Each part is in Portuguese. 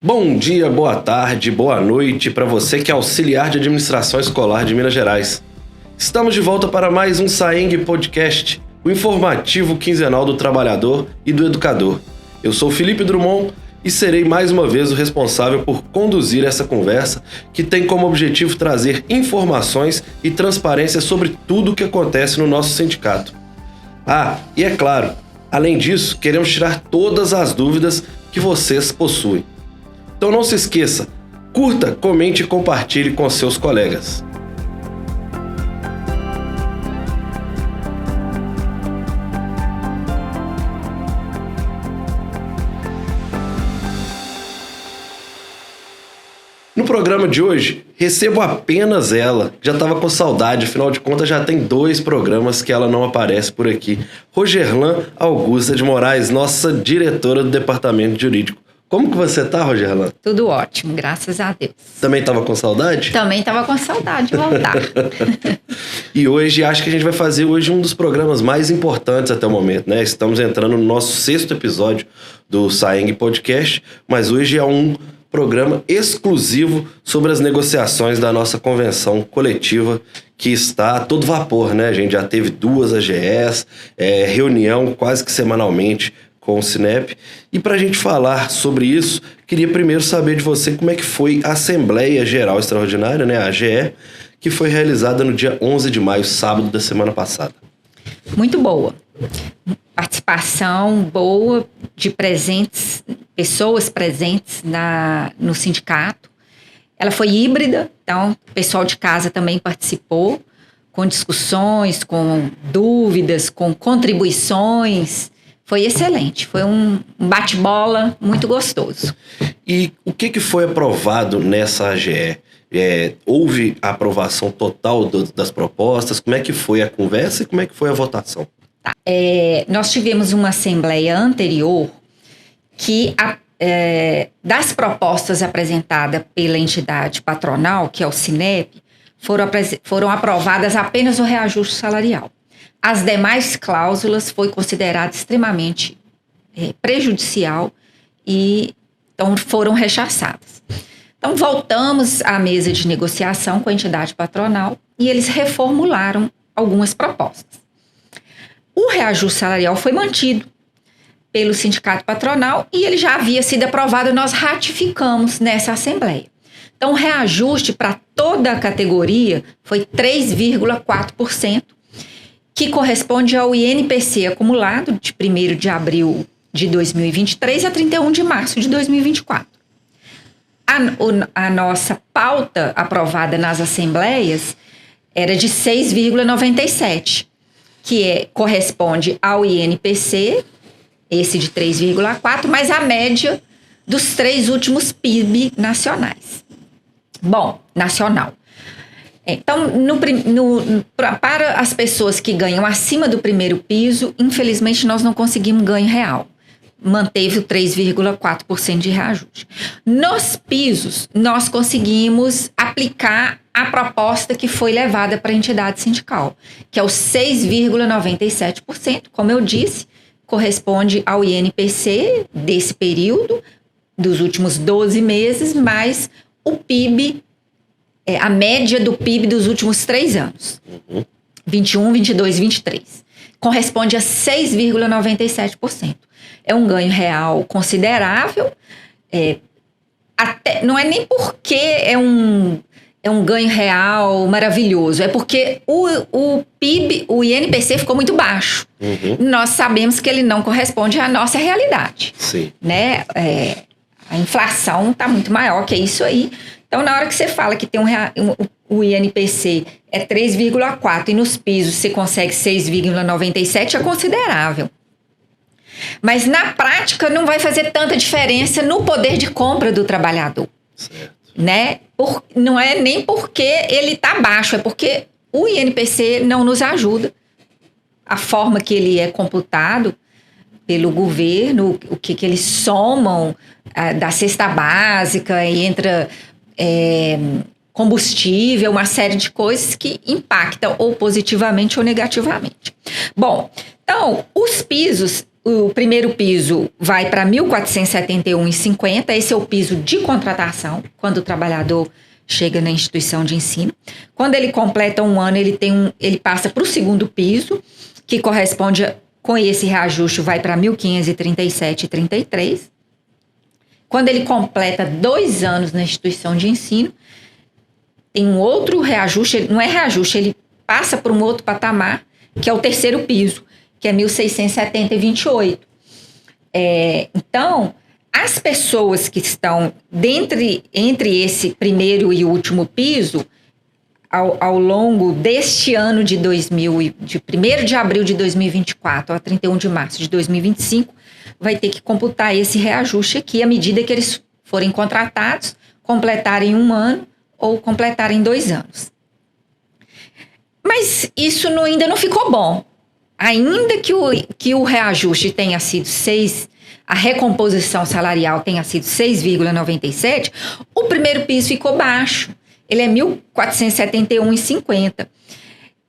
Bom dia, boa tarde, boa noite para você que é auxiliar de administração escolar de Minas Gerais. Estamos de volta para mais um SAENG Podcast, o informativo quinzenal do trabalhador e do educador. Eu sou Felipe Drummond e serei mais uma vez o responsável por conduzir essa conversa que tem como objetivo trazer informações e transparência sobre tudo o que acontece no nosso sindicato. E é claro, além disso, queremos tirar todas as dúvidas que vocês possuem. Então não se esqueça, curta, comente e compartilhe com seus colegas. No programa de hoje, recebo apenas ela. Já estava com saudade, afinal de contas já tem 2 programas que ela não aparece por aqui. Rogerlan Augusta de Moraes, nossa diretora do Departamento Jurídico. Como que você tá, Rogerlan? Tudo ótimo, graças a Deus. Também estava com saudade? Também estava com saudade de voltar. E hoje, acho que a gente vai fazer hoje um dos programas mais importantes até o momento, né? Estamos entrando no nosso 6º episódio do SAENG Podcast, mas hoje é um programa exclusivo sobre as negociações da nossa convenção coletiva, que está a todo vapor, né? A gente já teve 2 AGEs, reunião quase que semanalmente com o Sinep. E para a gente falar sobre isso, queria primeiro saber de você como é que foi a Assembleia Geral Extraordinária, né, a AGE, que foi realizada no dia 11 de maio, sábado da semana passada. Muito boa. Participação boa de pessoas presentes no sindicato. Ela foi híbrida, então o pessoal de casa também participou, com discussões, com dúvidas, com contribuições. Foi excelente, foi um bate-bola muito gostoso. E o que foi aprovado nessa AGE? Houve a aprovação total das propostas? Como é que foi a conversa e como é que foi a votação? Nós tivemos uma assembleia anterior que, das propostas apresentadas pela entidade patronal, que é o Sinep, foram aprovadas apenas o reajuste salarial. As demais cláusulas foi considerada extremamente prejudicial e então foram rechaçadas. Então voltamos à mesa de negociação com a entidade patronal e eles reformularam algumas propostas. O reajuste salarial foi mantido pelo sindicato patronal e ele já havia sido aprovado e nós ratificamos nessa assembleia. Então o reajuste para toda a categoria foi 3,4%, que corresponde ao INPC acumulado de 1º de abril de 2023 a 31 de março de 2024. A nossa pauta aprovada nas assembleias era de 6,97, que corresponde ao INPC, esse de 3,4, mais a média dos 3 últimos PIB nacionais. Nacional. Então, para as pessoas que ganham acima do primeiro piso, infelizmente nós não conseguimos ganho real. Manteve o 3,4% de reajuste. Nos pisos, nós conseguimos aplicar a proposta que foi levada para a entidade sindical, que é o 6,97%, como eu disse, corresponde ao INPC desse período, dos últimos 12 meses, mais o PIB, a média do PIB dos últimos 3 anos, 21, 22, 23. Corresponde a 6,97%. É um ganho real considerável, não é nem porque é um ganho real maravilhoso, é porque o PIB, o INPC ficou muito baixo. Nós sabemos que ele não corresponde à nossa realidade. Sim. Né? A inflação está muito maior que isso aí. Então, na hora que você fala que tem o INPC é 3,4 e nos pisos você consegue 6,97, é considerável. Mas, na prática, não vai fazer tanta diferença no poder de compra do trabalhador. Certo. Né? Não é nem porque ele está baixo, é porque o INPC não nos ajuda. A forma que ele é computado pelo governo, o que eles somam da cesta básica e entra combustível, uma série de coisas que impactam ou positivamente ou negativamente. Bom, então, os pisos o primeiro piso vai para R$ 1.471,50. Esse é o piso de contratação, quando o trabalhador chega na instituição de ensino. Quando ele completa um ano, ele passa para o segundo piso, que corresponde com esse reajuste, vai para R$ 1.537,33. Quando ele completa 2 anos na instituição de ensino, tem um outro reajuste, não é reajuste, ele passa por um outro patamar, que é o terceiro piso, que é R$ 1.670,28. Então, as pessoas que estão entre esse primeiro e último piso, ao longo deste ano de 1º de abril de 2024 a 31 de março de 2025, vai ter que computar esse reajuste aqui à medida que eles forem contratados, completarem 1 ano ou completarem 2 anos. Mas isso ainda não ficou bom. Ainda que o reajuste tenha sido 6, a recomposição salarial tenha sido 6,97, o primeiro piso ficou baixo. Ele é R$ 1.471,50.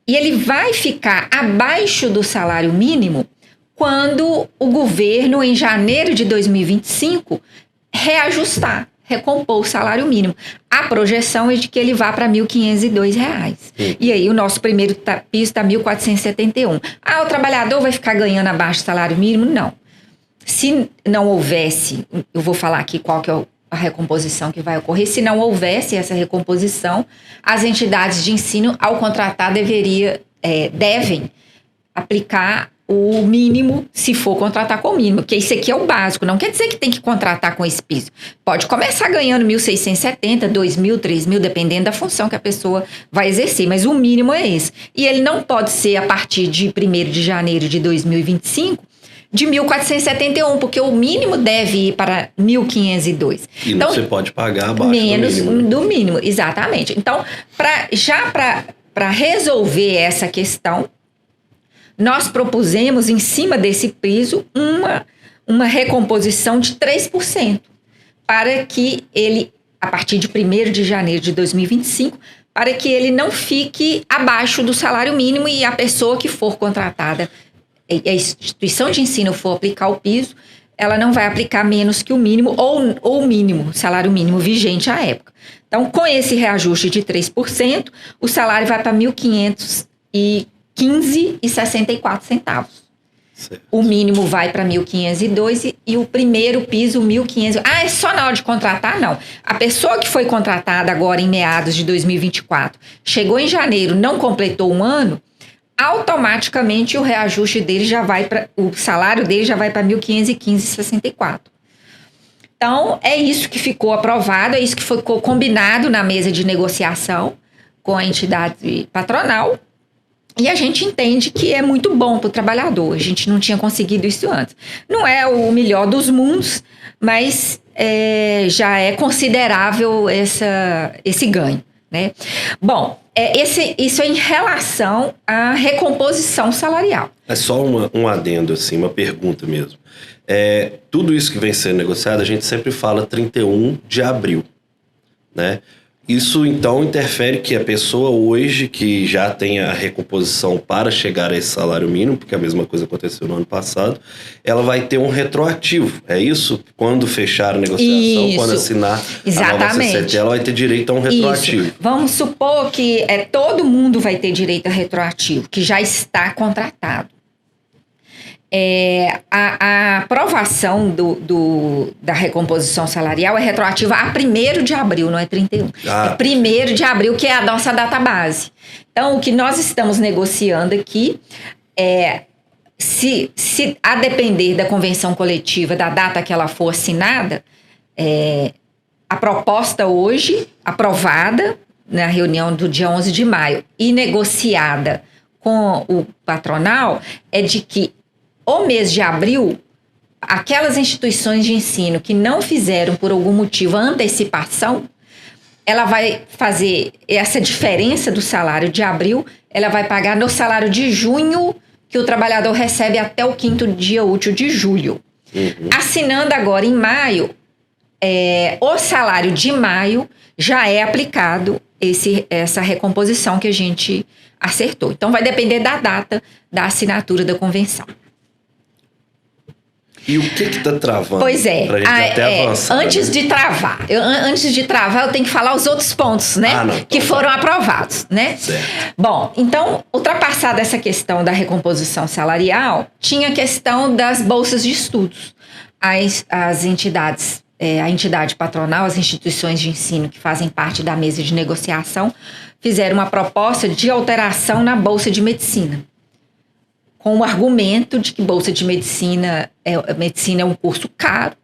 E ele vai ficar abaixo do salário mínimo quando o governo, em janeiro de 2025, recompor o salário mínimo. A projeção é de que ele vá para R$ 1.502. E aí o nosso primeiro piso está R$ 1.471. O trabalhador vai ficar ganhando abaixo do salário mínimo? Não. Se não houvesse, eu vou falar aqui qual que é a recomposição que vai ocorrer. Se não houvesse essa recomposição, as entidades de ensino, ao contratar, devem aplicar o mínimo, se for contratar com o mínimo, porque isso aqui é o básico, não quer dizer que tem que contratar com esse piso. Pode começar ganhando 1.670, 2.000, 3.000, dependendo da função que a pessoa vai exercer, mas o mínimo é esse. E ele não pode ser a partir de 1º de janeiro de 2025, de 1.471, porque o mínimo deve ir para 1.502. E então, não se pode pagar abaixo menos do mínimo. Do mínimo, exatamente. Então, para resolver essa questão, nós propusemos, em cima desse piso, uma recomposição de 3%, para que ele, a partir de 1º de janeiro de 2025, para que ele não fique abaixo do salário mínimo e a pessoa que for contratada, a instituição de ensino for aplicar o piso, ela não vai aplicar menos que o mínimo ou o mínimo, salário mínimo vigente à época. Então, com esse reajuste de 3%, o salário vai para R$ 1.515,64. Certo. O mínimo vai para 1.502 e o primeiro piso, 1.500. É só na hora de contratar? Não. A pessoa que foi contratada agora em meados de 2024, chegou em janeiro, não completou 1 ano, automaticamente o reajuste dele o salário dele já vai para 1.515,64. Então, é isso que ficou aprovado, é isso que ficou combinado na mesa de negociação com a entidade patronal. E a gente entende que é muito bom para o trabalhador. A gente não tinha conseguido isso antes. Não é o melhor dos mundos, mas já é considerável esse ganho, né? Bom, isso é em relação à recomposição salarial. É só um adendo, assim, uma pergunta mesmo. Tudo isso que vem sendo negociado, a gente sempre fala 31 de abril, né? Isso, então, interfere que a pessoa hoje, que já tem a recomposição para chegar a esse salário mínimo, porque a mesma coisa aconteceu no ano passado, ela vai ter um retroativo. É isso? Quando fechar a negociação, isso. Quando assinar Exatamente. A nova CCT, ela vai ter direito a um retroativo. Isso. Vamos supor que todo mundo vai ter direito a retroativo, que já está contratado. A aprovação da recomposição salarial é retroativa a 1º de abril, não é 31. É 1º de abril, que é a nossa data base. Então, o que nós estamos negociando aqui se a depender da convenção coletiva, da data que ela for assinada, a proposta hoje, aprovada na reunião do dia 11 de maio e negociada com o patronal, é de que o mês de abril, aquelas instituições de ensino que não fizeram por algum motivo a antecipação, ela vai fazer essa diferença do salário de abril, ela vai pagar no salário de junho, que o trabalhador recebe até o 5º dia útil de julho. Assinando agora em maio, o salário de maio já é aplicado essa recomposição que a gente acertou. Então, vai depender da data da assinatura da convenção. E o que está travando? Pois é. Pra gente até avançar. Antes de travar, eu tenho que falar os outros pontos, né? Que foram aprovados, né? Certo. Bom, então, ultrapassada essa questão da recomposição salarial, tinha a questão das bolsas de estudos. As entidades, a entidade patronal, as instituições de ensino que fazem parte da mesa de negociação, fizeram uma proposta de alteração na Bolsa de Medicina, com o argumento de que Bolsa de Medicina é um curso caro,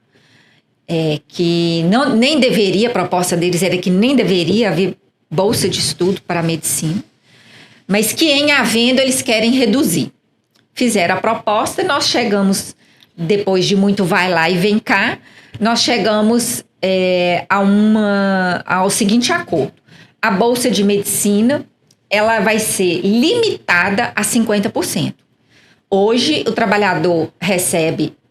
que nem deveria, a proposta deles era que nem deveria haver Bolsa de Estudo para a Medicina, mas que em havendo eles querem reduzir. Fizeram a proposta, nós chegamos, depois de muito vai lá e vem cá, nós chegamos ao seguinte acordo. A Bolsa de Medicina, ela vai ser limitada a 50%. Hoje, o trabalhador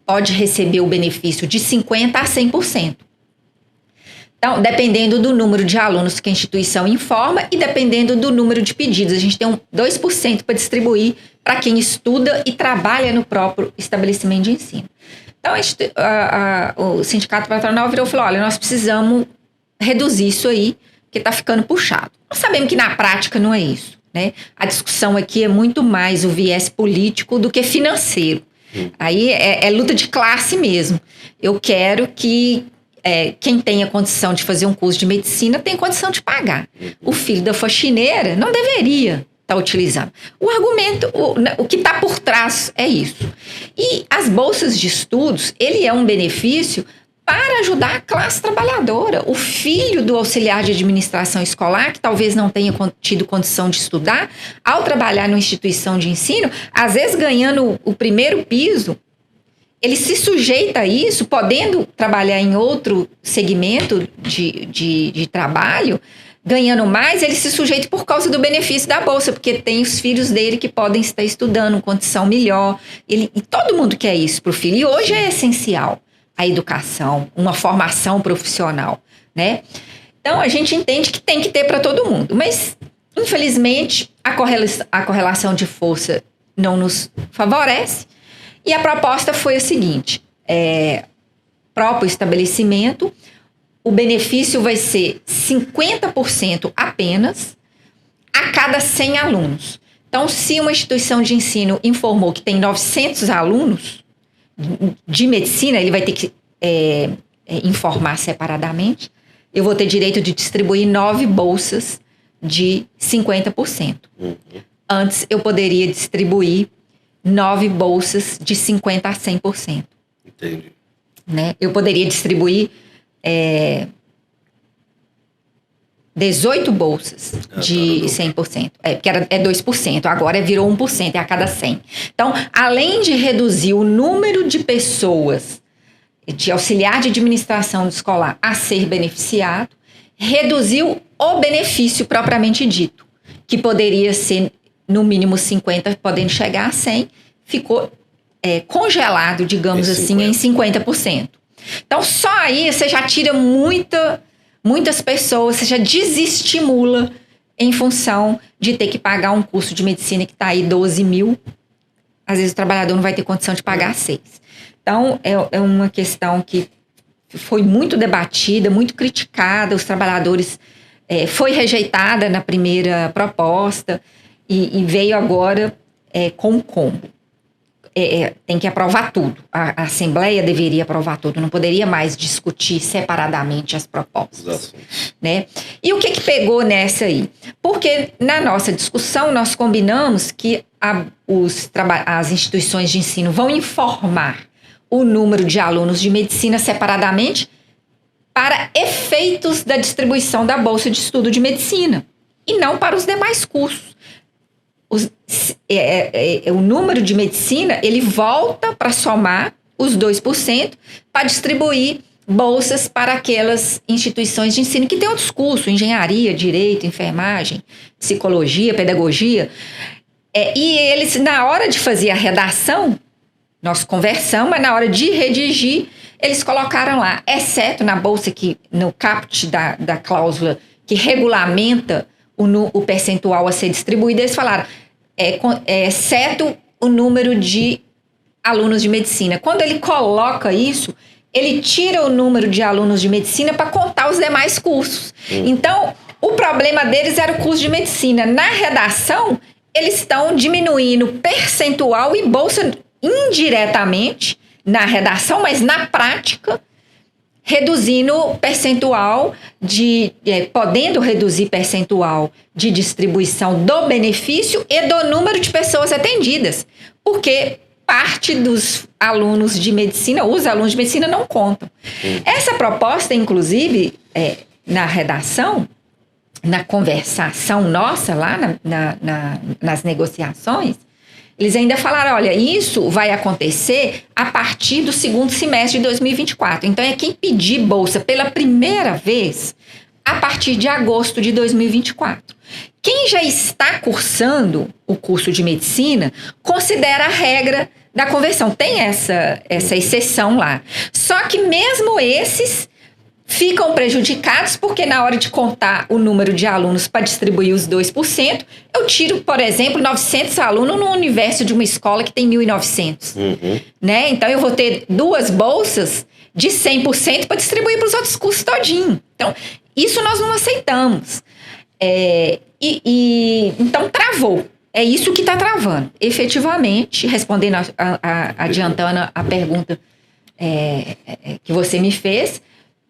pode receber o benefício de 50% a 100%. Então, dependendo do número de alunos que a instituição informa e dependendo do número de pedidos. A gente tem 2% para distribuir para quem estuda e trabalha no próprio estabelecimento de ensino. Então, o sindicato patronal virou e falou, olha, nós precisamos reduzir isso aí, porque está ficando puxado. Nós sabemos que na prática não é isso, né? A discussão aqui é muito mais o viés político do que financeiro. Aí é luta de classe mesmo. Eu quero que quem tenha condição de fazer um curso de medicina tenha condição de pagar. O filho da faxineira não deveria estar utilizando. O argumento, o que está por trás é isso. E as bolsas de estudos, ele é um benefício para ajudar a classe trabalhadora. O filho do auxiliar de administração escolar, que talvez não tenha tido condição de estudar, ao trabalhar numa instituição de ensino, às vezes ganhando o primeiro piso, ele se sujeita a isso, podendo trabalhar em outro segmento de trabalho, ganhando mais, ele se sujeita por causa do benefício da bolsa, porque tem os filhos dele que podem estar estudando, condição melhor. E todo mundo quer isso para o filho. E hoje é essencial a educação, uma formação profissional, né? Então, a gente entende que tem que ter para todo mundo. Mas, infelizmente, a correlação de força não nos favorece. E a proposta foi a seguinte, próprio estabelecimento, o benefício vai ser 50% apenas a cada 100 alunos. Então, se uma instituição de ensino informou que tem 900 alunos de medicina, ele vai ter que informar separadamente. Eu vou ter direito de distribuir 9 bolsas de 50%. Antes, eu poderia distribuir 9 bolsas de 50% a 100%. Entendi. Né? Eu poderia distribuir 18 bolsas de 100%. Porque é 2%, agora virou 1%, é a cada 100. Então, além de reduzir o número de pessoas de auxiliar de administração escolar a ser beneficiado, reduziu o benefício propriamente dito, que poderia ser no mínimo 50, podendo chegar a 100, ficou congelado, digamos assim, em 50%. Então, só aí você já tira muitas pessoas, você já desestimula em função de ter que pagar um curso de medicina que está aí 12 mil. Às vezes o trabalhador não vai ter condição de pagar 6. Então, é uma questão que foi muito debatida, muito criticada. Os trabalhadores foi rejeitada na primeira proposta e veio agora com um combo. Tem que aprovar tudo. A Assembleia deveria aprovar tudo. Não poderia mais discutir separadamente as propostas. Né? E o que pegou nessa aí? Porque na nossa discussão nós combinamos que as instituições de ensino vão informar o número de alunos de medicina separadamente para efeitos da distribuição da bolsa de estudo de medicina e não para os demais cursos. O número de medicina, ele volta para somar os 2% para distribuir bolsas para aquelas instituições de ensino que têm outros cursos, engenharia, direito, enfermagem, psicologia, pedagogia. E eles, na hora de fazer a redação, nós conversamos, mas na hora de redigir, eles colocaram lá, exceto na bolsa, no caput da cláusula que regulamenta o percentual a ser distribuído, eles falaram, exceto o número de alunos de medicina. Quando ele coloca isso, ele tira o número de alunos de medicina para contar os demais cursos. Então, o problema deles era o curso de medicina. Na redação, eles estão diminuindo percentual e bolsa indiretamente na redação, mas na prática, reduzindo percentual podendo reduzir percentual de distribuição do benefício e do número de pessoas atendidas. Porque parte dos alunos de medicina, os alunos de medicina não contam. Essa proposta, inclusive, na redação, na conversação nossa lá nas negociações, eles ainda falaram, olha, isso vai acontecer a partir do segundo semestre de 2024. Então, quem pedir bolsa pela primeira vez a partir de agosto de 2024. Quem já está cursando o curso de medicina considera a regra da conversão. Tem essa exceção lá. Só que mesmo esses ficam prejudicados porque na hora de contar o número de alunos para distribuir os 2%, eu tiro, por exemplo, 900 alunos no universo de uma escola que tem 1.900. Né? Então, eu vou ter 2 bolsas de 100% para distribuir para os outros cursos todinho. Então, isso nós não aceitamos. Então, travou. É isso que está travando. Efetivamente, respondendo, adiantando a pergunta que você me fez,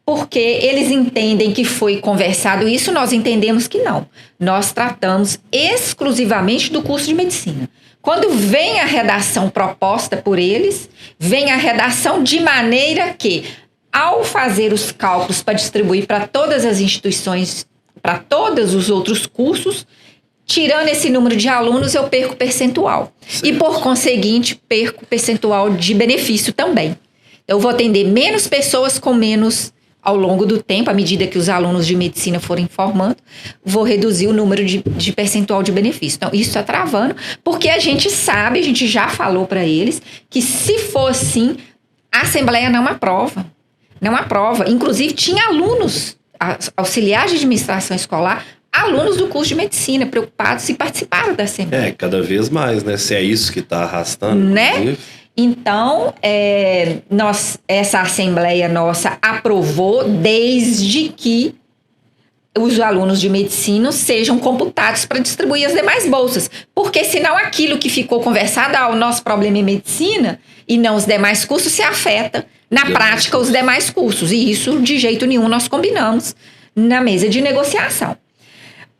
porque eles entendem que foi conversado isso, nós entendemos que não. Nós tratamos exclusivamente do curso de medicina. Quando vem a redação proposta por eles, vem a redação de maneira que, ao fazer os cálculos para distribuir para todas as instituições, para todos os outros cursos, tirando esse número de alunos, eu perco percentual. Certo. E, por conseguinte, perco percentual de benefício também. Eu vou atender menos pessoas com menos ao longo do tempo, à medida que os alunos de medicina forem formando, vou reduzir o número de percentual de benefício. Então, isso está travando, porque a gente sabe, a gente já falou para eles, que se for assim, a Assembleia não aprova. Não aprova. Inclusive, tinha alunos, auxiliares de administração escolar, alunos do curso de medicina, preocupados e participaram da Assembleia. Cada vez mais, né? Se é isso que está arrastando. Né? Inclusive. Então, essa Assembleia nossa aprovou desde que os alunos de medicina sejam computados para distribuir as demais bolsas. Porque senão aquilo que ficou conversado, o nosso problema é medicina e não os demais cursos, se afeta na prática os demais cursos. E isso, de jeito nenhum, nós combinamos na mesa de negociação.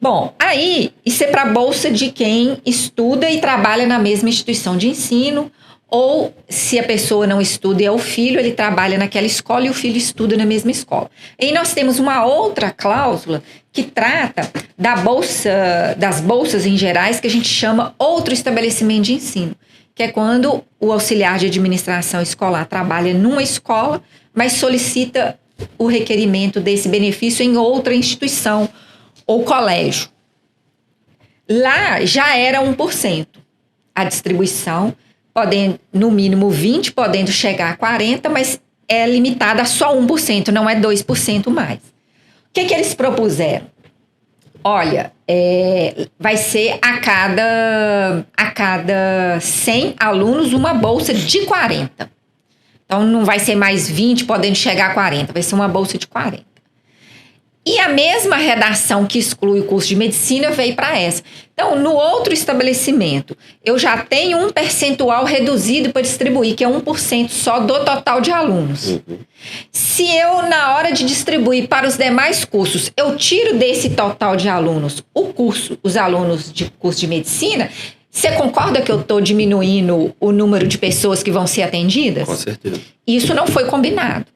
Bom, aí, isso é para a bolsa de quem estuda e trabalha na mesma instituição de ensino, ou se a pessoa não estuda e é o filho, ele trabalha naquela escola e o filho estuda na mesma escola. E nós temos uma outra cláusula que trata das bolsas em gerais, que a gente chama outro estabelecimento de ensino, que é quando o auxiliar de administração escolar trabalha numa escola, mas solicita o requerimento desse benefício em outra instituição ou colégio. Lá já era 1% a distribuição, podendo, no mínimo 20%, podendo chegar a 40%, mas é limitada a só 1%, não é 2% mais. O que eles propuseram? Olha, vai ser a cada 100 alunos uma bolsa de 40. Então, não vai ser mais 20, podendo chegar a 40, vai ser uma bolsa de 40. E a mesma redação que exclui o curso de medicina veio para essa. Então, no outro estabelecimento, eu já tenho um percentual reduzido para distribuir, que é 1% só do total de alunos. Se eu, na hora de distribuir para os demais cursos, eu tiro desse total de alunos os alunos de curso de medicina, você concorda que eu estou diminuindo o número de pessoas que vão ser atendidas? Com certeza. Isso não foi combinado.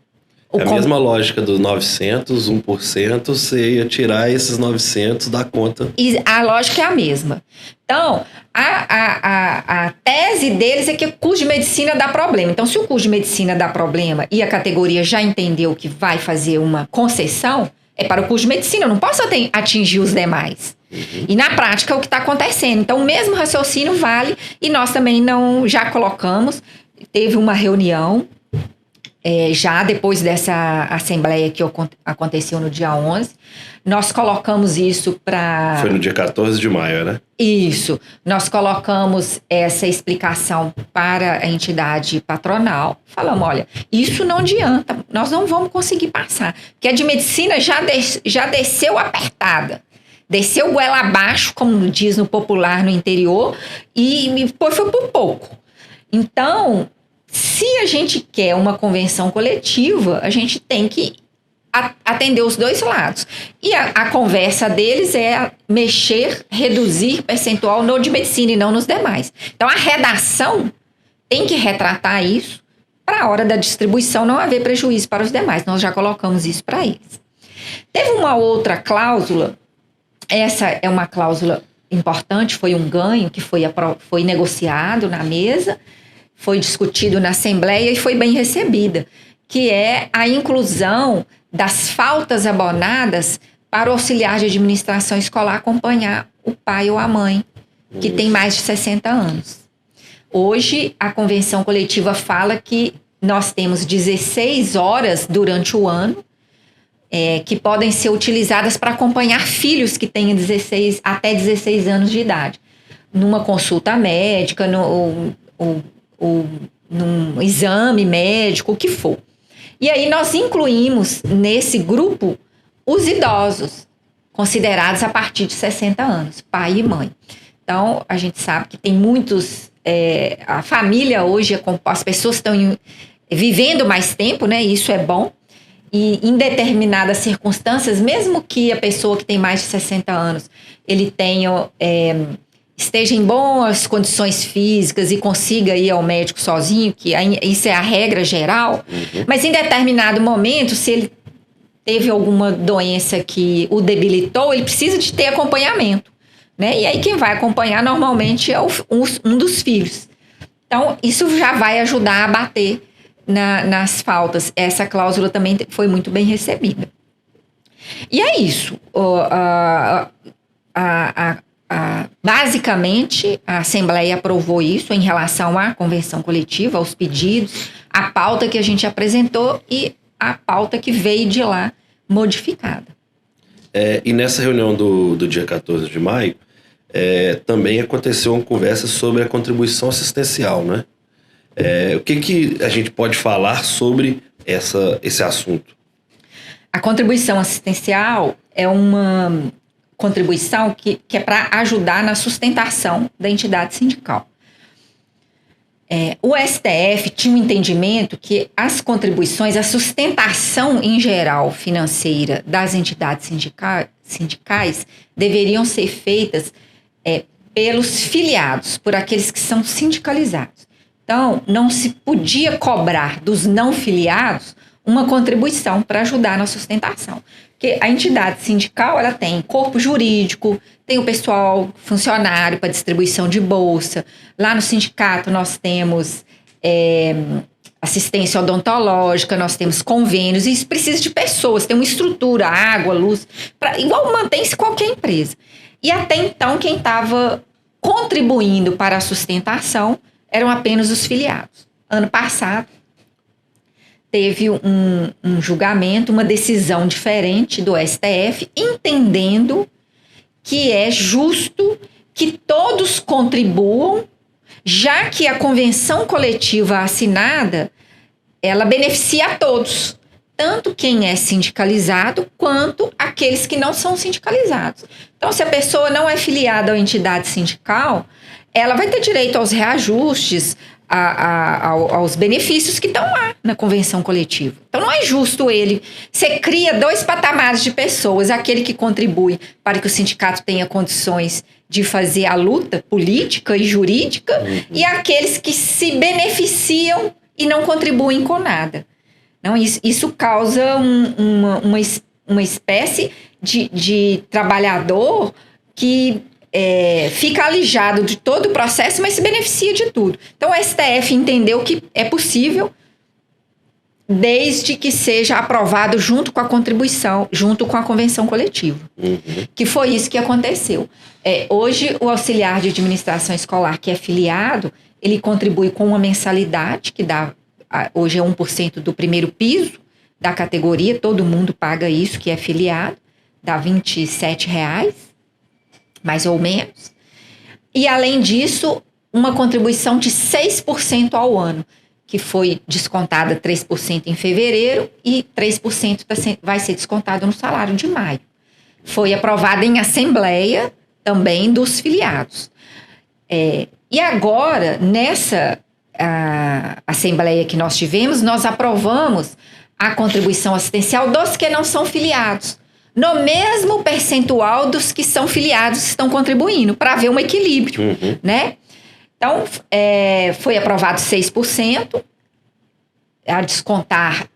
A mesma lógica dos 900, 1%, você ia tirar esses 900 da conta. E a lógica é a mesma. Então, a tese deles é que o curso de medicina dá problema. Então, se o curso de medicina dá problema e a categoria já entendeu que vai fazer uma concessão, é para o curso de medicina, eu não posso atingir os demais. E na prática é o que está acontecendo. Então, o mesmo raciocínio vale, e nós também já colocamos, teve uma reunião já depois dessa assembleia que aconteceu no dia 11, nós colocamos isso para... Foi no dia 14 de maio, né? Isso. Nós colocamos essa explicação para a entidade patronal. Falamos, olha, isso não adianta, nós não vamos conseguir passar. Porque a de medicina já desceu apertada. Desceu goela abaixo, como diz no popular no interior, e foi por pouco. Então, se a gente quer uma convenção coletiva, a gente tem que atender os dois lados. E a conversa deles é mexer, reduzir percentual no de medicina e não nos demais. Então, a redação tem que retratar isso para a hora da distribuição não haver prejuízo para os demais. Nós já colocamos isso para eles. Teve uma outra cláusula, essa é uma cláusula importante, foi um ganho que foi negociado na mesa, foi discutido na Assembleia e foi bem recebida, que é a inclusão das faltas abonadas para o auxiliar de administração escolar acompanhar o pai ou a mãe, que tem mais de 60 anos. Hoje, a convenção coletiva fala que nós temos 16 horas durante o ano que podem ser utilizadas para acompanhar filhos que tenham até 16 anos de idade, numa consulta médica, num exame médico, o que for. E aí nós incluímos nesse grupo os idosos, considerados a partir de 60 anos, pai e mãe. Então, a gente sabe que tem muitos... a família hoje, as pessoas estão vivendo mais tempo, né? Isso é bom. E em determinadas circunstâncias, mesmo que a pessoa que tem mais de 60 anos, ele tenha... esteja em boas condições físicas e consiga ir ao médico sozinho, que isso é a regra geral, mas em determinado momento, se ele teve alguma doença que o debilitou, ele precisa de ter acompanhamento, né? E aí quem vai acompanhar normalmente é um dos filhos. Então, isso já vai ajudar a bater nas faltas. Essa cláusula também foi muito bem recebida. E é isso. Basicamente, a Assembleia aprovou isso em relação à convenção coletiva, aos pedidos, a pauta que a gente apresentou e a pauta que veio de lá modificada. E nessa reunião do dia 14 de maio, também aconteceu uma conversa sobre a contribuição assistencial, né? O que a gente pode falar sobre esse assunto? A contribuição assistencial é uma contribuição que é para ajudar na sustentação da entidade sindical. O STF tinha um entendimento que as contribuições, a sustentação em geral financeira das entidades sindicais deveriam ser feitas pelos filiados, por aqueles que são sindicalizados. Então, não se podia cobrar dos não filiados uma contribuição para ajudar na sustentação. Porque a entidade sindical, ela tem corpo jurídico, tem o pessoal funcionário para distribuição de bolsa. Lá no sindicato nós temos assistência odontológica, nós temos convênios, e isso precisa de pessoas, tem uma estrutura, água, luz, igual mantém-se qualquer empresa. E até então quem estava contribuindo para a sustentação eram apenas os filiados. Ano passado, teve um julgamento, uma decisão diferente do STF, entendendo que é justo que todos contribuam, já que a convenção coletiva assinada, ela beneficia a todos, tanto quem é sindicalizado quanto aqueles que não são sindicalizados. Então, se a pessoa não é filiada à entidade sindical, ela vai ter direito aos reajustes, aos benefícios que estão lá na convenção coletiva. Então, não é justo você cria dois patamares de pessoas, aquele que contribui para que o sindicato tenha condições de fazer a luta política e jurídica, e aqueles que se beneficiam e não contribuem com nada. Não, isso causa uma espécie de trabalhador que fica alijado de todo o processo, mas se beneficia de tudo. Então, o STF entendeu que é possível, desde que seja aprovado junto com a contribuição, junto com a convenção coletiva. Que foi isso que aconteceu. Hoje, o auxiliar de administração escolar que é filiado, ele contribui com uma mensalidade que dá hoje é 1% do primeiro piso da categoria, todo mundo paga isso, que é filiado, dá R$27, mais ou menos. E, além disso, uma contribuição de 6% ao ano, que foi descontada 3% em fevereiro e 3% vai ser descontado no salário de maio. Foi aprovada em assembleia também dos filiados. E agora, nessa assembleia que nós tivemos, nós aprovamos a contribuição assistencial dos que não são filiados, no mesmo percentual dos que são filiados estão contribuindo, para haver um equilíbrio, né? Então, foi aprovado 6%, a descontar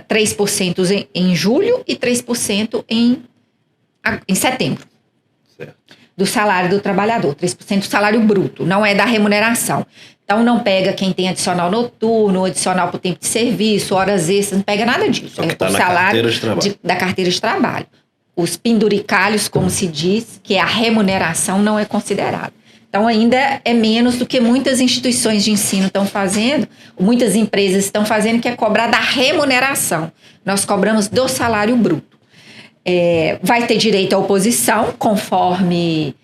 3% em julho e 3% em setembro. Certo. Do salário do trabalhador, 3% do salário bruto, não é da remuneração. Então, não pega quem tem adicional noturno, adicional por tempo de serviço, horas extras, não pega nada disso. Só que tá o na salário carteira de trabalho. da carteira de trabalho. Os penduricalhos, como se diz, que é a remuneração, não é considerada. Então, ainda é menos do que muitas instituições de ensino estão fazendo, muitas empresas estão fazendo, que é cobrar da remuneração. Nós cobramos do salário bruto. Vai ter direito à oposição, conforme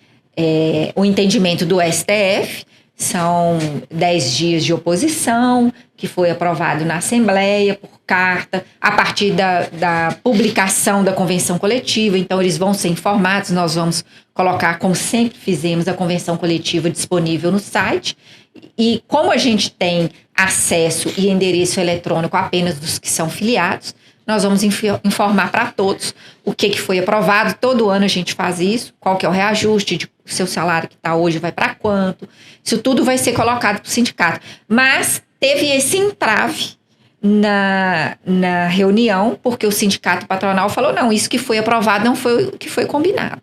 o entendimento do STF. São 10 dias de oposição, que foi aprovado na Assembleia, por carta, a partir da publicação da convenção coletiva. Então, eles vão ser informados, nós vamos colocar, como sempre fizemos, a convenção coletiva disponível no site. E como a gente tem acesso e endereço eletrônico apenas dos que são filiados, nós vamos informar para todos o que foi aprovado. Todo ano a gente faz isso, qual que é o reajuste de seu salário que está hoje, vai para quanto. Isso tudo vai ser colocado para o sindicato. Mas teve esse entrave na reunião, porque o sindicato patronal falou, não, isso que foi aprovado não foi o que foi combinado.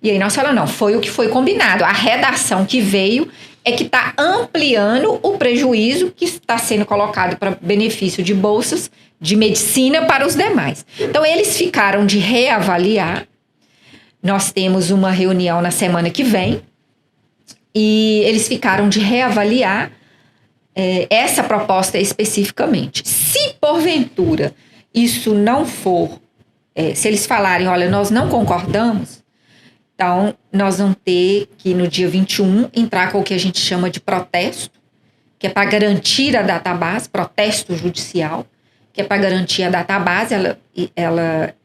E aí nós falamos, não, foi o que foi combinado. A redação que veio é que está ampliando o prejuízo que está sendo colocado para benefício de bolsas de medicina para os demais. Então, eles ficaram de reavaliar. Nós temos uma reunião na semana que vem e eles ficaram de reavaliar essa proposta especificamente. Se, porventura, isso não for... se eles falarem, olha, nós não concordamos, então, nós vamos ter que, no dia 21, entrar com o que a gente chama de protesto, que é para garantir a database, protesto judicial, que é para garantir a database, ela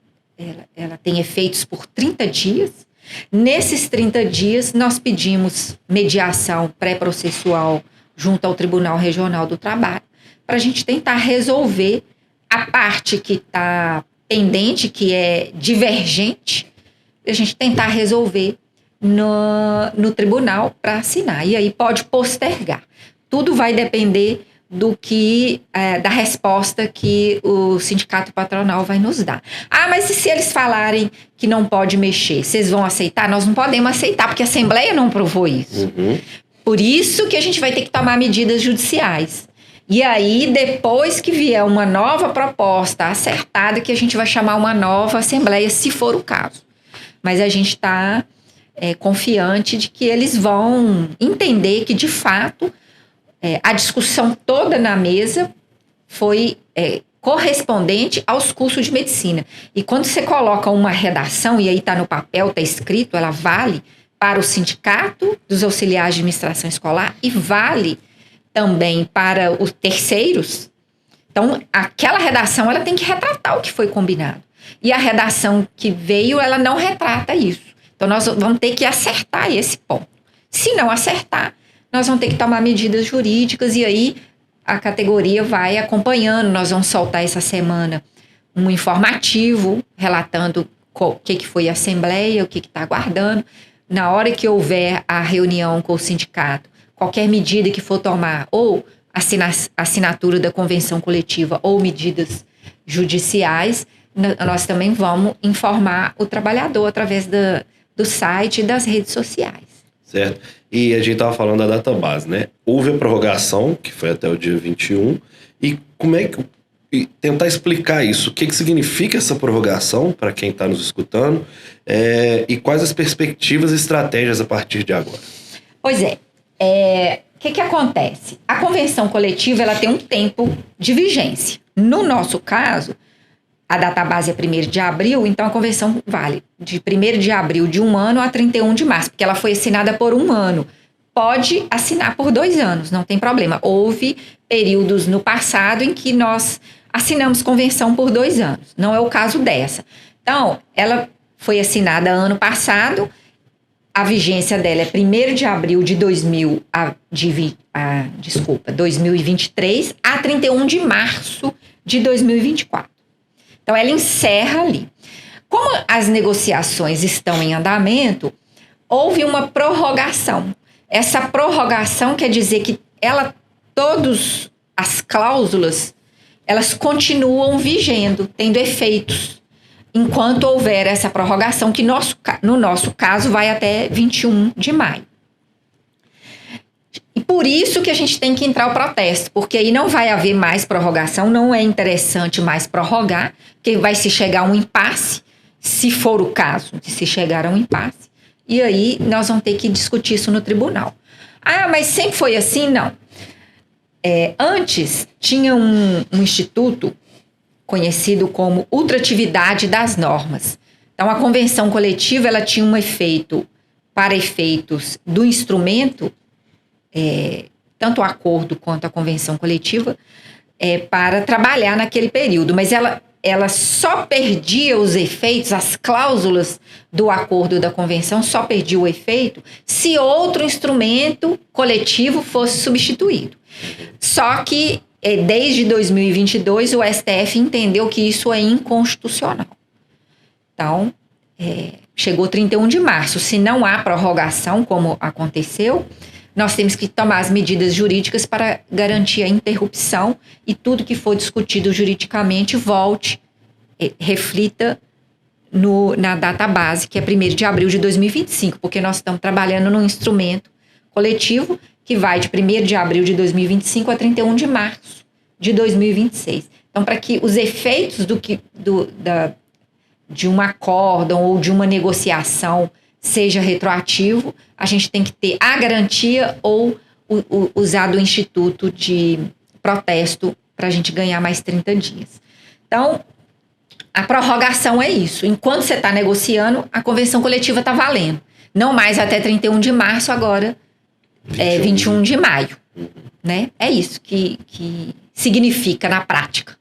tem efeitos por 30 dias. Nesses 30 dias, nós pedimos mediação pré-processual junto ao Tribunal Regional do Trabalho, para a gente tentar resolver a parte que está pendente, que é divergente, a gente tentar resolver no tribunal para assinar. E aí pode postergar. Tudo vai depender da resposta que o sindicato patronal vai nos dar. Ah, mas e se eles falarem que não pode mexer? Vocês vão aceitar? Nós não podemos aceitar, porque a Assembleia não aprovou isso. Por isso que a gente vai ter que tomar medidas judiciais. E aí, depois que vier uma nova proposta acertada, que a gente vai chamar uma nova Assembleia, se for o caso. Mas a gente está confiante de que eles vão entender que, de fato, a discussão toda na mesa foi correspondente aos cursos de medicina. E quando você coloca uma redação, e aí está no papel, está escrito, ela vale para o sindicato dos auxiliares de administração escolar e vale também para os terceiros. Então, aquela redação ela tem que retratar o que foi combinado. E a redação que veio, ela não retrata isso. Então, nós vamos ter que acertar esse ponto. Se não acertar, nós vamos ter que tomar medidas jurídicas e aí a categoria vai acompanhando. Nós vamos soltar essa semana um informativo relatando o que foi a Assembleia, o que está aguardando. Na hora que houver a reunião com o sindicato, qualquer medida que for tomar, ou assinatura da convenção coletiva ou medidas judiciais, nós também vamos informar o trabalhador através do site e das redes sociais. Certo. E a gente estava falando da database, né? Houve a prorrogação, que foi até o dia 21, e como é que... E tentar explicar isso, o que significa essa prorrogação, para quem está nos escutando, e quais as perspectivas e estratégias a partir de agora? Pois que acontece? A convenção coletiva ela tem um tempo de vigência. No nosso caso, a database é 1º de abril, então a convenção vale de 1º de abril de um ano a 31 de março, porque ela foi assinada por um ano. Pode assinar por 2 anos, não tem problema. Houve períodos no passado em que nós assinamos convenção por 2 anos. Não é o caso dessa. Então, ela foi assinada ano passado, a vigência dela é 1º de abril de 2023 a 31 de março de 2024. Então, ela encerra ali. Como as negociações estão em andamento, houve uma prorrogação. Essa prorrogação quer dizer que todas as cláusulas, elas continuam vigendo, tendo efeitos, enquanto houver essa prorrogação, que no nosso caso vai até 21 de maio. E por isso que a gente tem que entrar o protesto, porque aí não vai haver mais prorrogação, não é interessante mais prorrogar, porque vai se chegar a um impasse, se for o caso de se chegar a um impasse, e aí nós vamos ter que discutir isso no tribunal. Ah, mas sempre foi assim? Não. Antes, tinha um instituto conhecido como ultratividade das normas. Então, a convenção coletiva ela tinha um efeito, para efeitos do instrumento, tanto o acordo quanto a convenção coletiva, para trabalhar naquele período, mas ela só perdia os efeitos, as cláusulas do acordo da convenção só perdia o efeito se outro instrumento coletivo fosse substituído. Só que, desde 2022, o STF entendeu que isso é inconstitucional. Então, chegou 31 de março. Se não há prorrogação, como aconteceu, nós temos que tomar as medidas jurídicas para garantir a interrupção e tudo que for discutido juridicamente volte, reflita na data base, que é 1º de abril de 2025, porque nós estamos trabalhando num instrumento coletivo que vai de 1º de abril de 2025 a 31 de março de 2026. Então, para que os efeitos de um acórdão ou de uma negociação seja retroativo, a gente tem que ter a garantia ou usar do instituto de protesto para a gente ganhar mais 30 dias. Então, a prorrogação é isso. Enquanto você está negociando, a convenção coletiva está valendo. Não mais até 31 de março, agora 21 de maio. Né? É isso que significa na prática.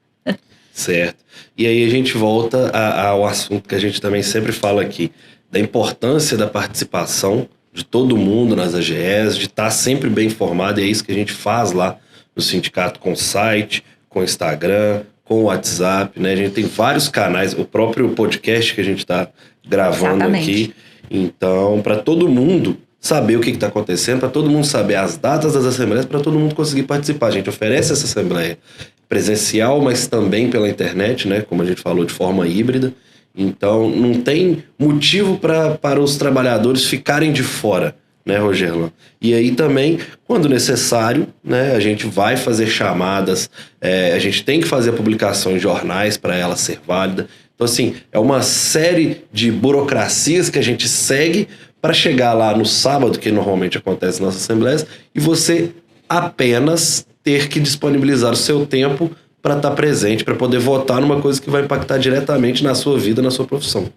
Certo. E aí a gente volta ao assunto que a gente também sempre fala aqui, da importância da participação de todo mundo nas AGEs, de estar sempre bem informado, e é isso que a gente faz lá no sindicato, com o site, com o Instagram, com o WhatsApp, né? A gente tem vários canais, o próprio podcast que a gente está gravando aqui. Então, para todo mundo saber o que está acontecendo, para todo mundo saber as datas das assembleias, para todo mundo conseguir participar. A gente oferece essa assembleia presencial, mas também pela internet, né? Como a gente falou, de forma híbrida. Então, não tem motivo para os trabalhadores ficarem de fora, né, Rogerlan? E aí também, quando necessário, né, a gente vai fazer chamadas, a gente tem que fazer a publicação em jornais para ela ser válida. Então, assim, é uma série de burocracias que a gente segue para chegar lá no sábado, que normalmente acontece nas nossas assembleias, e você apenas ter que disponibilizar o seu tempo para estar presente, para poder votar numa coisa que vai impactar diretamente na sua vida, na sua profissão.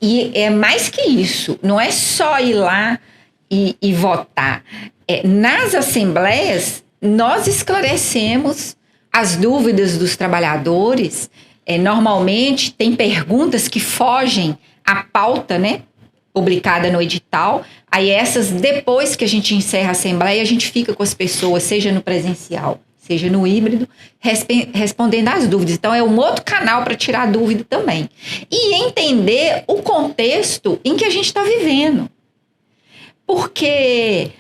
E é mais que isso, não é só ir lá e votar. Nas assembleias, nós esclarecemos as dúvidas dos trabalhadores. Normalmente, tem perguntas que fogem à pauta, né, publicada no edital. Aí essas, depois que a gente encerra a assembleia, a gente fica com as pessoas, seja no presencial, seja no híbrido, respondendo às dúvidas. Então, é um outro canal para tirar dúvida também. E entender o contexto em que a gente está vivendo. Porque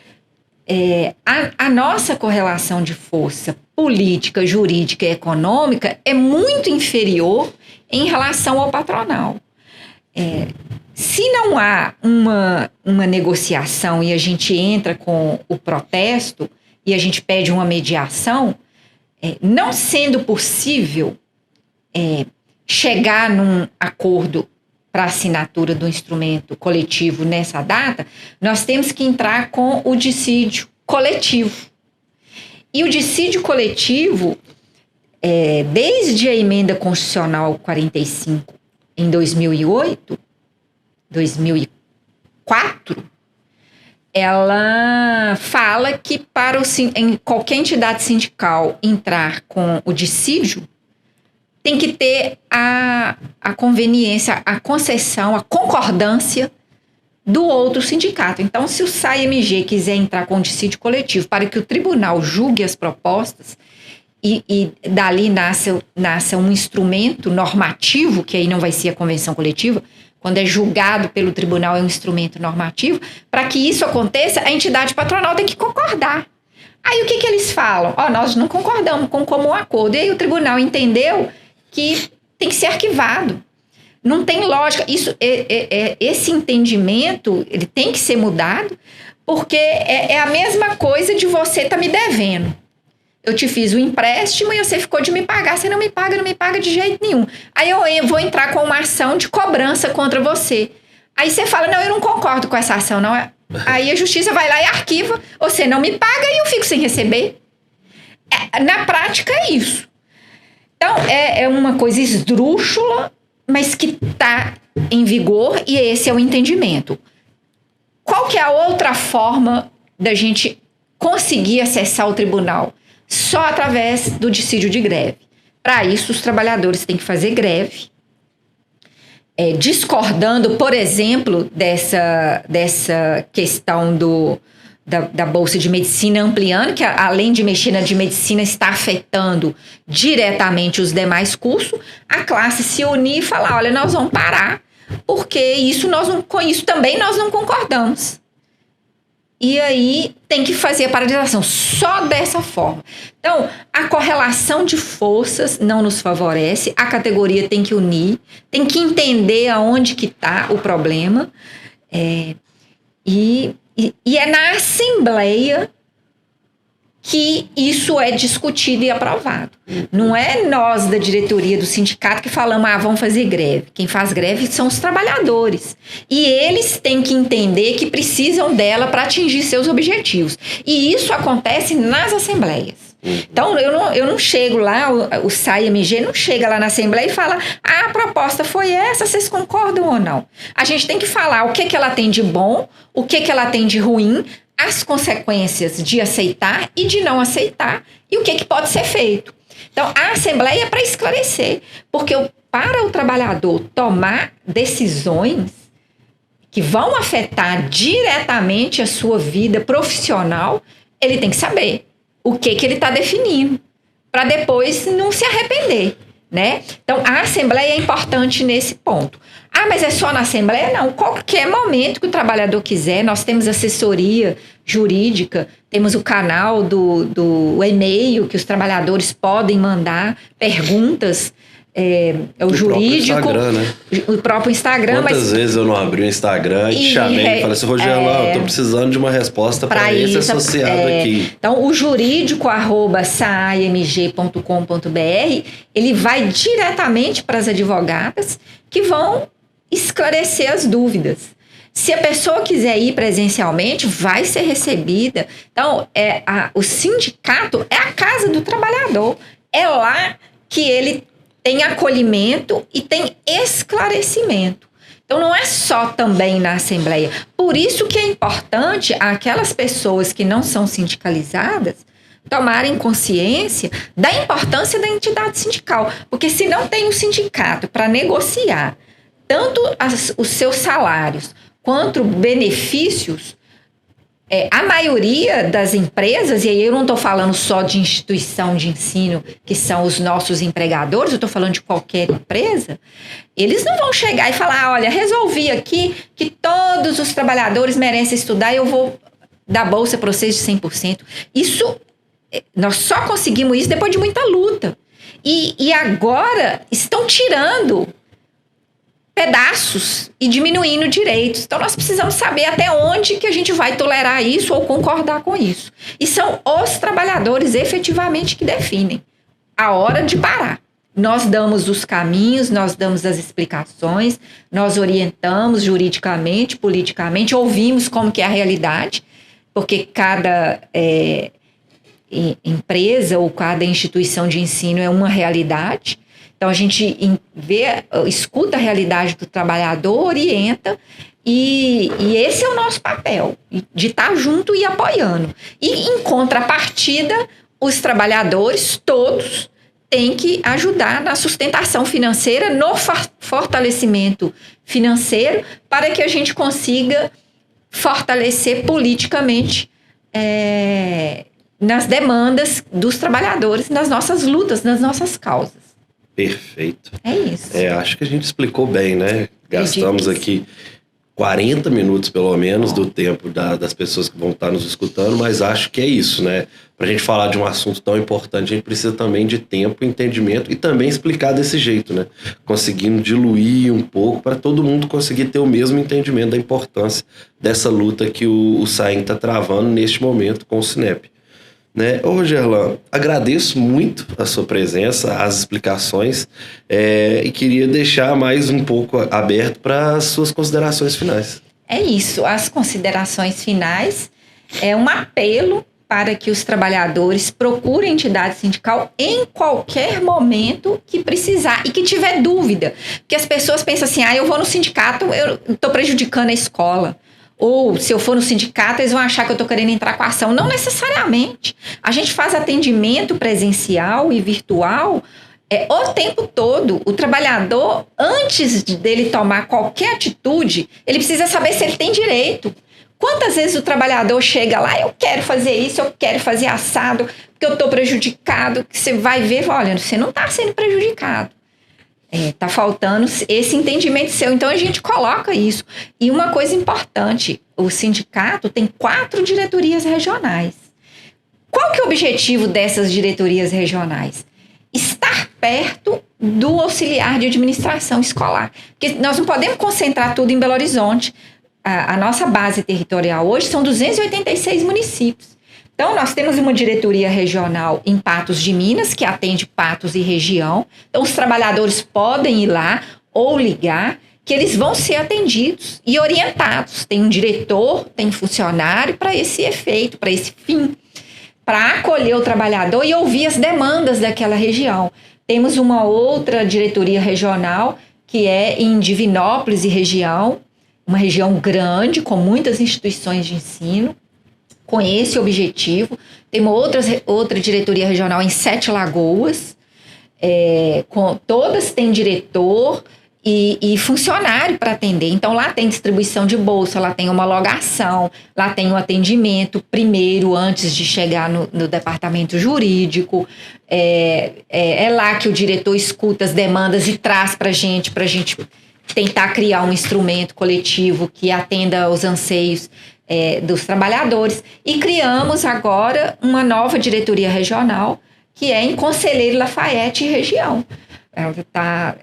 a nossa correlação de força política, jurídica e econômica é muito inferior em relação ao patronal. Se não há uma negociação e a gente entra com o protesto e a gente pede uma mediação, não sendo possível chegar num acordo para assinatura do instrumento coletivo nessa data, nós temos que entrar com o dissídio, coletivo. E o dissídio coletivo, desde a emenda constitucional 45 em 2004, ela fala que para em qualquer entidade sindical entrar com o dissídio, tem que ter a conveniência, a concessão, a concordância do outro sindicato. Então, se o SAI-MG quiser entrar com o dissídio coletivo para que o tribunal julgue as propostas e dali nasça um instrumento normativo, que aí não vai ser a convenção coletiva, quando é julgado pelo tribunal é um instrumento normativo, para que isso aconteça, a entidade patronal tem que concordar. Aí o que eles falam? Nós não concordamos com comum acordo. E aí o tribunal entendeu que tem que ser arquivado. Não tem lógica. Esse entendimento ele tem que ser mudado, porque é a mesma coisa de você estar me devendo. Eu te fiz um empréstimo e você ficou de me pagar. Você não me paga de jeito nenhum. Aí eu vou entrar com uma ação de cobrança contra você. Aí você fala, não, eu não concordo com essa ação, não. Aí a justiça vai lá e arquiva. Você não me paga e eu fico sem receber. Na prática é isso. Então, é uma coisa esdrúxula, mas que está em vigor, e esse é o entendimento. Qual que é a outra forma da gente conseguir acessar o tribunal? Só através do dissídio de greve. Para isso, os trabalhadores têm que fazer greve, discordando, por exemplo, dessa questão da Bolsa de Medicina ampliando, que além de mexer na de medicina, está afetando diretamente os demais cursos, a classe se unir e falar, olha, nós vamos parar, porque com isso também nós não concordamos. E aí tem que fazer a paralisação só dessa forma. Então, a correlação de forças não nos favorece, a categoria tem que unir, tem que entender aonde que está o problema, e é na Assembleia que isso é discutido e aprovado. Não é nós da diretoria do sindicato que falamos, vamos fazer greve. Quem faz greve são os trabalhadores. E eles têm que entender que precisam dela para atingir seus objetivos. E isso acontece nas assembleias. Então, eu não chego lá, o SAI-MG não chega lá na Assembleia e fala, a proposta foi essa, vocês concordam ou não? A gente tem que falar o que ela tem de bom, o que ela tem de ruim, as consequências de aceitar e de não aceitar, e o que pode ser feito. Então, a Assembleia é para esclarecer, porque para o trabalhador tomar decisões que vão afetar diretamente a sua vida profissional, ele tem que saber o que ele está definindo, para depois não se arrepender, né? Então, a Assembleia é importante nesse ponto. Mas é só na Assembleia? Não. Qualquer momento que o trabalhador quiser, nós temos assessoria jurídica, temos o canal do e-mail que os trabalhadores podem mandar perguntas, o jurídico, próprio Instagram, né? O próprio Instagram. Quantas vezes eu não abri o Instagram e te chamei e falei assim, Rogério, eu tô precisando de uma resposta para esse associado aqui. Então, o jurídico @saimg.com.br, ele vai diretamente para as advogadas que vão esclarecer as dúvidas. Se a pessoa quiser ir presencialmente, vai ser recebida. Então, o sindicato é a casa do trabalhador. É lá que ele tem acolhimento e tem esclarecimento. Então, não é só também na Assembleia. Por isso que é importante aquelas pessoas que não são sindicalizadas tomarem consciência da importância da entidade sindical. Porque se não tem um sindicato para negociar tanto os seus salários quanto benefícios, a maioria das empresas, e aí eu não estou falando só de instituição de ensino, que são os nossos empregadores, eu estou falando de qualquer empresa, eles não vão chegar e falar, olha, resolvi aqui que todos os trabalhadores merecem estudar e eu vou dar bolsa para vocês de 100%. Nós só conseguimos isso depois de muita luta. E agora estão tirando pedaços e diminuindo direitos. Então, nós precisamos saber até onde que a gente vai tolerar isso ou concordar com isso. E são os trabalhadores efetivamente que definem a hora de parar. Nós damos os caminhos, nós damos as explicações, nós orientamos juridicamente, politicamente, ouvimos como que é a realidade, porque cada empresa ou cada instituição de ensino é uma realidade. Então, a gente escuta a realidade do trabalhador, orienta, e esse é o nosso papel, de estar junto e apoiando. E, em contrapartida, os trabalhadores todos têm que ajudar na sustentação financeira, no fortalecimento financeiro, para que a gente consiga fortalecer politicamente nas demandas dos trabalhadores, nas nossas lutas, nas nossas causas. Perfeito. É isso. Acho que a gente explicou bem, né? Gastamos aqui 40 minutos, pelo menos, do tempo das pessoas que vão estar nos escutando, mas acho que é isso, né? Para a gente falar de um assunto tão importante, a gente precisa também de tempo, entendimento e também explicar desse jeito, né? Conseguindo diluir um pouco para todo mundo conseguir ter o mesmo entendimento da importância dessa luta que o SAENG está travando neste momento com o Sinep. Né? Ô, Gerlan, agradeço muito a sua presença, as explicações, e queria deixar mais um pouco aberto para as suas considerações finais. É isso, as considerações finais é um apelo para que os trabalhadores procurem a entidade sindical em qualquer momento que precisar e que tiver dúvida. Porque as pessoas pensam assim, eu vou no sindicato, eu estou prejudicando a escola. Ou, se eu for no sindicato, eles vão achar que eu estou querendo entrar com a ação. Não necessariamente. A gente faz atendimento presencial e virtual o tempo todo. O trabalhador, antes dele tomar qualquer atitude, ele precisa saber se ele tem direito. Quantas vezes o trabalhador chega lá, eu quero fazer isso, eu quero fazer assado, porque eu estou prejudicado, que você vai ver, olha, você não está sendo prejudicado. Tá faltando esse entendimento seu. Então, a gente coloca isso. E uma coisa importante, o sindicato tem 4 diretorias regionais. Qual que é o objetivo dessas diretorias regionais? Estar perto do auxiliar de administração escolar. Porque nós não podemos concentrar tudo em Belo Horizonte. A nossa base territorial hoje são 286 municípios. Então, nós temos uma diretoria regional em Patos de Minas, que atende Patos e região. Então, os trabalhadores podem ir lá ou ligar, que eles vão ser atendidos e orientados. Tem um diretor, tem funcionário para esse efeito, para esse fim, para acolher o trabalhador e ouvir as demandas daquela região. Temos uma outra diretoria regional, que é em Divinópolis e região, uma região grande, com muitas instituições de ensino, com esse objetivo. Tem uma outra diretoria regional em 7 Lagoas, todas têm diretor e funcionário para atender. Então, lá tem distribuição de bolsa, lá tem homologação, lá tem um atendimento primeiro, antes de chegar no departamento jurídico. É lá que o diretor escuta as demandas e traz para a gente tentar criar um instrumento coletivo que atenda aos anseios dos trabalhadores. E criamos agora uma nova diretoria regional, que é em Conselheiro Lafayette e região. Ela está,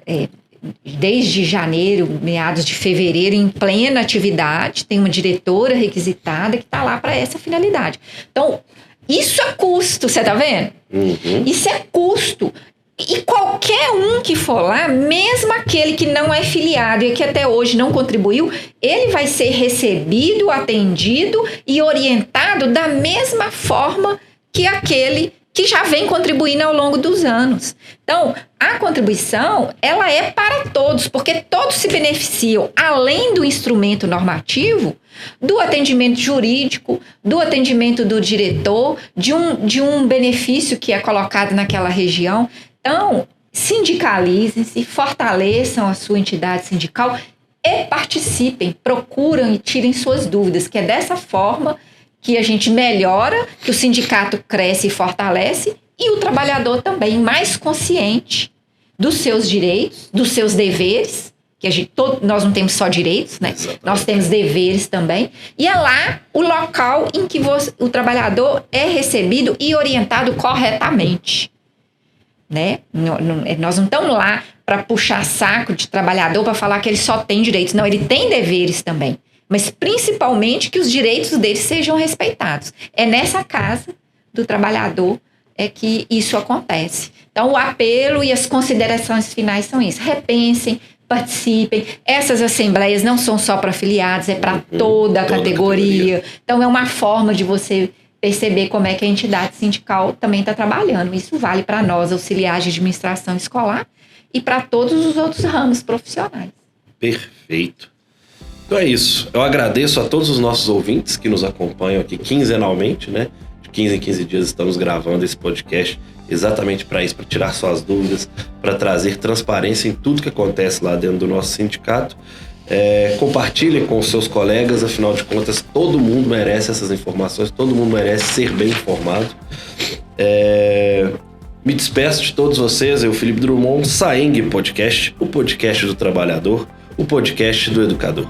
desde janeiro, meados de fevereiro, em plena atividade. Tem uma diretora requisitada que está lá para essa finalidade. Então, isso é custo, você está vendo? Uhum. Isso é custo. E qualquer um que for lá, mesmo aquele que não é filiado e que até hoje não contribuiu, ele vai ser recebido, atendido e orientado da mesma forma que aquele que já vem contribuindo ao longo dos anos. Então, a contribuição, ela é para todos, porque todos se beneficiam, além do instrumento normativo, do atendimento jurídico, do atendimento do diretor, de um benefício que é colocado naquela região. Então, sindicalizem-se, fortaleçam a sua entidade sindical e participem, procuram e tirem suas dúvidas, que é dessa forma que a gente melhora, que o sindicato cresce e fortalece, e o trabalhador também mais consciente dos seus direitos, dos seus deveres, que nós não temos só direitos, né? Exatamente. Nós temos deveres também, e é lá o local em que o trabalhador é recebido e orientado corretamente. Né? Nós não estamos lá para puxar saco de trabalhador para falar que ele só tem direitos. Não, ele tem deveres também. Mas principalmente que os direitos dele sejam respeitados. É nessa casa do trabalhador que isso acontece. Então, o apelo e as considerações finais são isso. Repensem, participem. Essas assembleias não são só para afiliados, é para toda a categoria. Então, é uma forma de você perceber como é que a entidade sindical também está trabalhando. Isso vale para nós, auxiliares de administração escolar, e para todos os outros ramos profissionais. Perfeito. Então é isso. Eu agradeço a todos os nossos ouvintes que nos acompanham aqui quinzenalmente, né? De 15 em 15 dias estamos gravando esse podcast exatamente para isso, para tirar suas dúvidas, para trazer transparência em tudo que acontece lá dentro do nosso sindicato. Compartilhem com os seus colegas, afinal de contas, todo mundo merece essas informações, todo mundo merece ser bem informado. Me despeço de todos vocês, eu, Felipe Drummond, SAENG Podcast, o podcast do trabalhador, o podcast do educador.